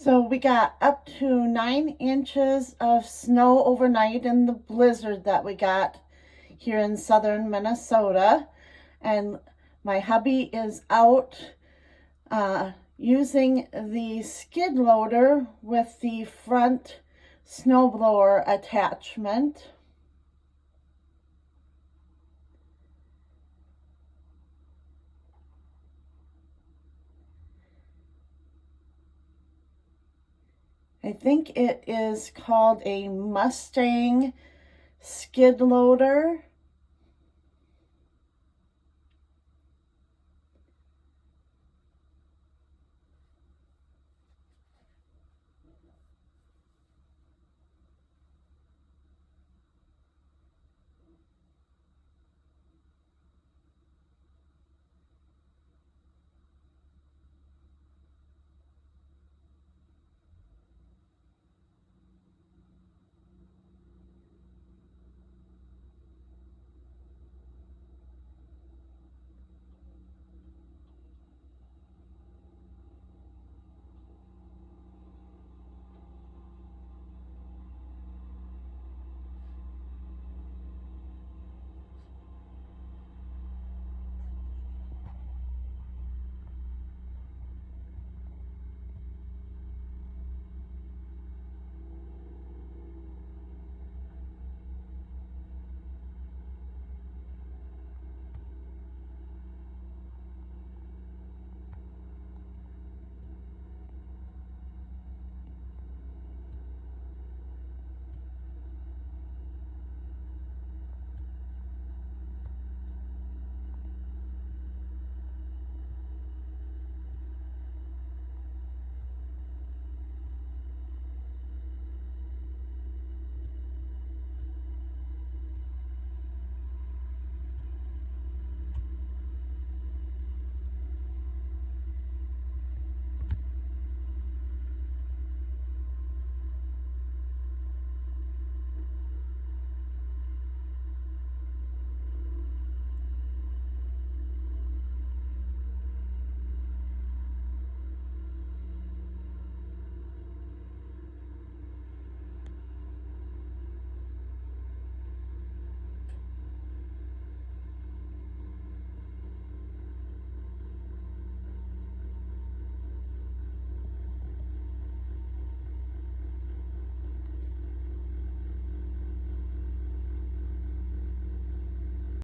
So we got up to 9 inches of snow overnight in the blizzard that we got here in southern Minnesota. And my hubby is out using the skid loader with the front snowblower attachment. I think it is called a Mustang skid loader.